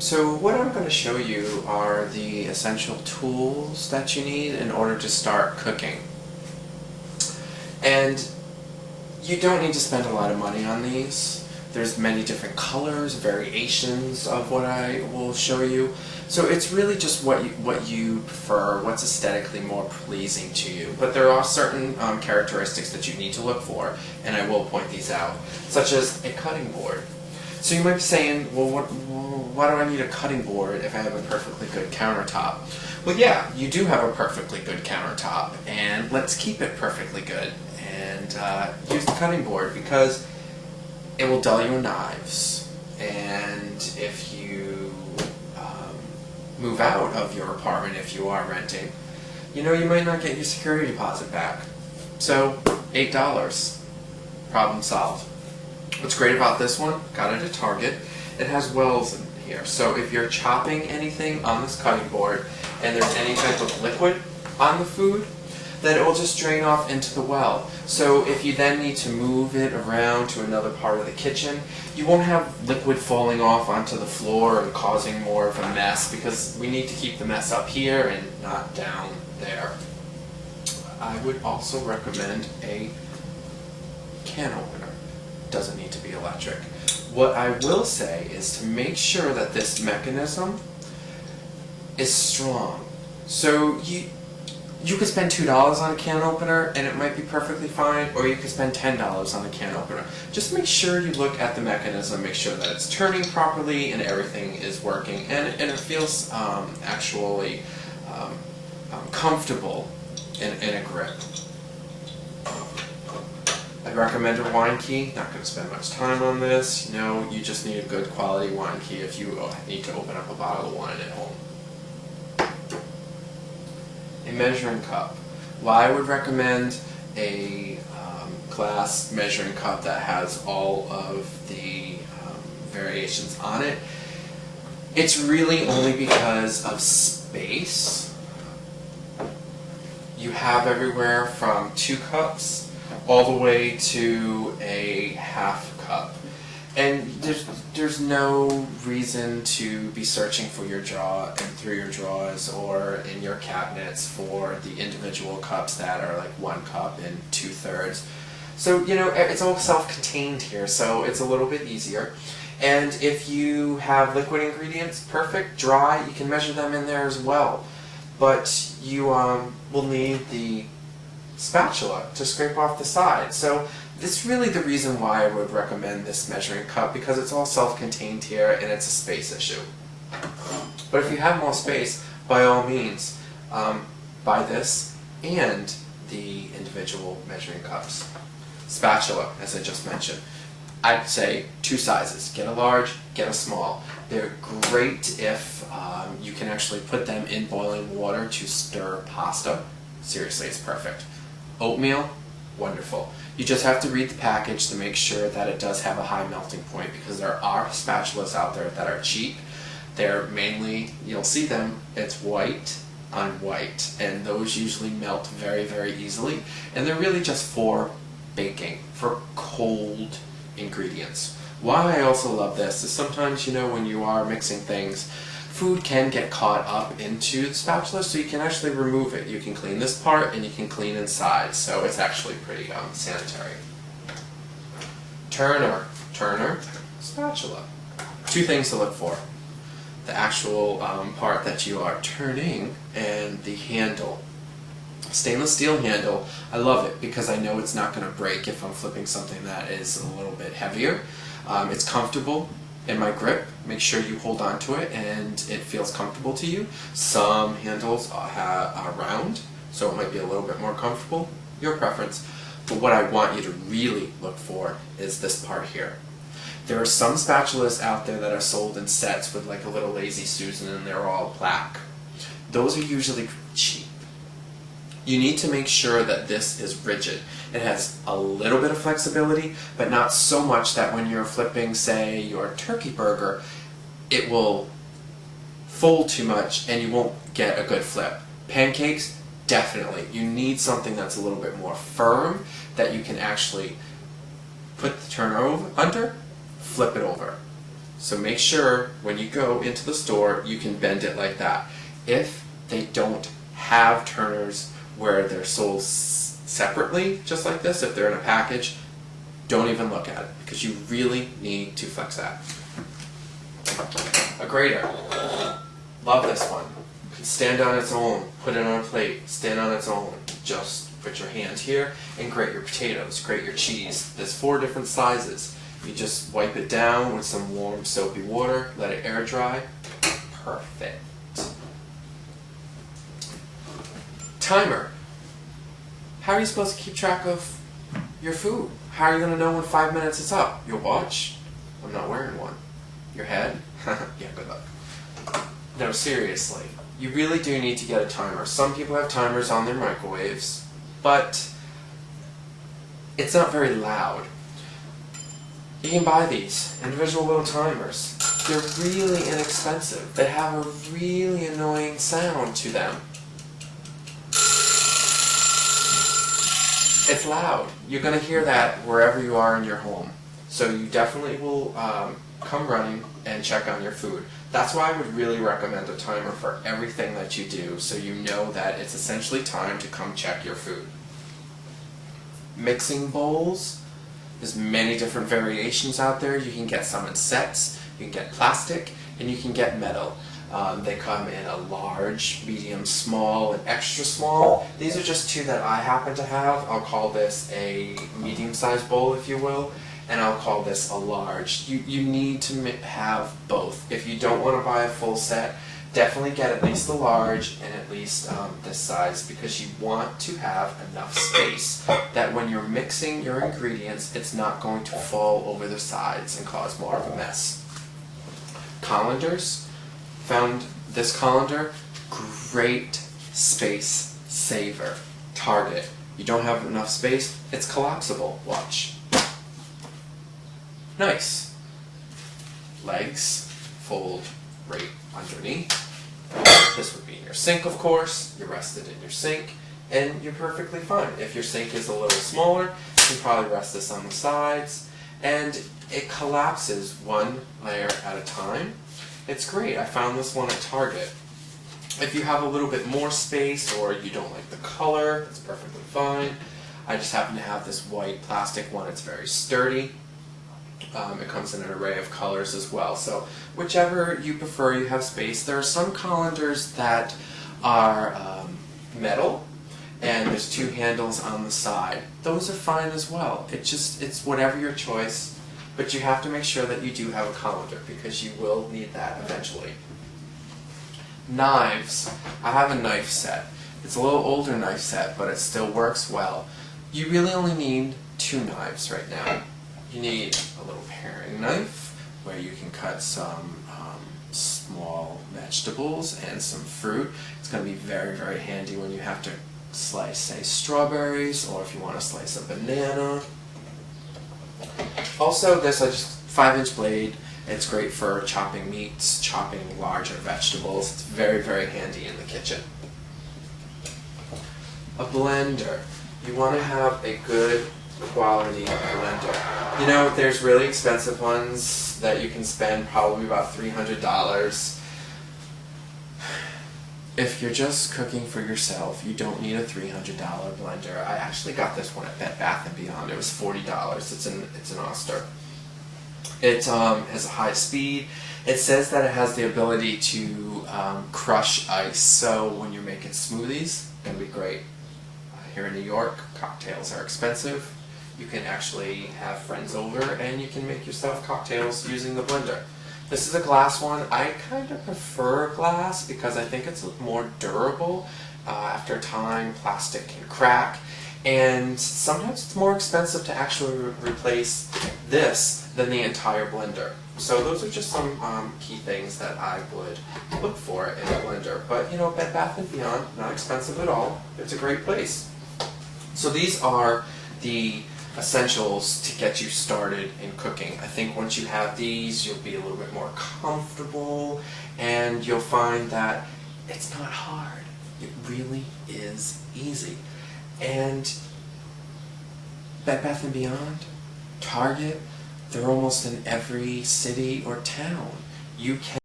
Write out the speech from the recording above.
So what I'm going to show you are the essential tools that you need in order to start cooking. And you don't need to spend a lot of money on these. There's many different colors, variations of what I will show you. So it's really just what you prefer, what's aesthetically more pleasing to you. But there are certain characteristics that you need to look for, and I will point these out, such as a cutting board. So you might be saying, well, why do I need a cutting board if I have a perfectly good countertop? Well, yeah, you do have a perfectly good countertop, and let's keep it perfectly good. And use the cutting board because it will dull your knives. And if you move out of your apartment, if you are renting, you might not get your security deposit back. So, $8. Problem solved. What's great about this one, got it at Target, it has wells in here. So if you're chopping anything on this cutting board and there's any type of liquid on the food, then it will just drain off into the well. So if you then need to move it around to another part of the kitchen, you won't have liquid falling off onto the floor and causing more of a mess, because we need to keep the mess up here and not down there. I would also recommend a can opener. Doesn't need to be electric. What I will say is to make sure that this mechanism is strong. So you could spend $2 on a can opener and it might be perfectly fine, or you could spend $10 on a can opener. Just make sure you look at the mechanism, make sure that it's turning properly and everything is working, and it feels actually comfortable in a grip. I'd recommend a wine key. Not going to spend much time on this. You just need a good quality wine key if you need to open up a bottle of wine at home. A measuring cup. Well, I would recommend a glass measuring cup that has all of the variations on it. It's really only because of space. You have everywhere from 2 cups all the way to a half cup. And there's no reason to be searching for your drawer and through your drawers or in your cabinets for the individual cups that are like 1 cup and 2/3. So, it's all self-contained here, so it's a little bit easier. And if you have liquid ingredients, perfect. Dry, you can measure them in there as well. But you will need the spatula to scrape off the side. So this is really the reason why I would recommend this measuring cup, because it's all self-contained here and it's a space issue. But if you have more space, by all means, buy this and the individual measuring cups. Spatula, as I just mentioned. I'd say 2 sizes. Get a large, get a small. They're great if you can actually put them in boiling water to stir pasta. Seriously, it's perfect. Oatmeal, wonderful. You just have to read the package to make sure that it does have a high melting point, because there are spatulas out there that are cheap. They're mainly, you'll see them, it's white on white, and those usually melt very, very easily. And they're really just for baking, for cold ingredients. Why I also love this is sometimes, when you are mixing things, food can get caught up into the spatula, so you can actually remove it. You can clean this part and you can clean inside, so it's actually pretty sanitary. Turner, spatula. 2 things to look for. The actual part that you are turning and the handle. Stainless steel handle, I love it because I know it's not going to break if I'm flipping something that is a little bit heavier. It's comfortable in my grip. Make sure you hold on to it and it feels comfortable to you. Some handles are round, so it might be a little bit more comfortable. Your preference. But what I want you to really look for is this part here. There are some spatulas out there that are sold in sets with like a little Lazy Susan and they're all black. Those are usually cheap. You need to make sure that this is rigid. It has a little bit of flexibility, but not so much that when you're flipping, say, your turkey burger, it will fold too much and you won't get a good flip. Pancakes, definitely. You need something that's a little bit more firm that you can actually put the turner over, under, flip it over. So make sure when you go into the store, you can bend it like that. If they don't have turners where they're sold separately, just like this, if they're in a package, don't even look at it, because you really need to flex that. A grater. Love this one. You can stand on its own, put it on a plate, stand on its own. Just put your hand here and grate your potatoes, grate your cheese. There's 4 different sizes. You just wipe it down with some warm soapy water, let it air dry. Perfect. Timer. How are you supposed to keep track of your food? How are you going to know when 5 minutes is up? Your watch? I'm not wearing one. Your head? Yeah, good luck. No, seriously. You really do need to get a timer. Some people have timers on their microwaves, but it's not very loud. You can buy these individual little timers. They're really inexpensive. They have a really annoying sound to them. It's loud. You're going to hear that wherever you are in your home. So you definitely will come running and check on your food. That's why I would really recommend a timer for everything that you do, so you know that it's essentially time to come check your food. Mixing bowls. There's many different variations out there. You can get some in sets, you can get plastic, and you can get metal. They come in a large, medium, small, and extra small. These are just 2 that I happen to have. I'll call this a medium-sized bowl, if you will, and I'll call this a large. You need to have both. If you don't want to buy a full set, definitely get at least the large and at least this size, because you want to have enough space that when you're mixing your ingredients, it's not going to fall over the sides and cause more of a mess. Colanders. Found this colander, great space saver. Target. You don't have enough space, it's collapsible. Watch. Nice. Legs fold right underneath. This would be in your sink, of course. You rest it in your sink, and you're perfectly fine. If your sink is a little smaller, you can probably rest this on the sides, and it collapses 1 layer at a time. It's great. I found this one at Target. If you have a little bit more space or you don't like the color, it's perfectly fine. I just happen to have this white plastic one. It's very sturdy. It comes in an array of colors as well. So whichever you prefer, you have space. There are some colanders that are metal, and there's 2 handles on the side. Those are fine as well. It's whatever your choice. But you have to make sure that you do have a colander, because you will need that eventually. Knives. I have a knife set. It's a little older knife set, but it still works well. You really only need 2 knives right now. You need a little paring knife where you can cut some small vegetables and some fruit. It's going to be very, very handy when you have to slice, say, strawberries, or if you want to slice a banana. Also, this is just 5-inch blade. It's great for chopping meats, chopping larger vegetables. It's very, very handy in the kitchen. A blender. You want to have a good quality blender. You know, there's really expensive ones that you can spend probably about $300. If you're just cooking for yourself, you don't need a $300 blender. I actually got this one at Bed Bath & Beyond. It was $40. It's an Oster. It has a high speed. It says that it has the ability to crush ice, so when you're making smoothies, it's going to be great. Here in New York, cocktails are expensive. You can actually have friends over and you can make yourself cocktails using the blender. This is a glass one. I kind of prefer glass because I think it's more durable. After time, plastic can crack, and sometimes it's more expensive to actually replace this than the entire blender. So those are just some key things that I would look for in a blender. But you know, Bed Bath & Beyond, not expensive at all. It's a great place. So these are the essentials to get you started in cooking. I think once you have these, you'll be a little bit more comfortable, and you'll find that it's not hard. It really is easy. And Bed Bath & Beyond, Target, They're almost in every city or town. You can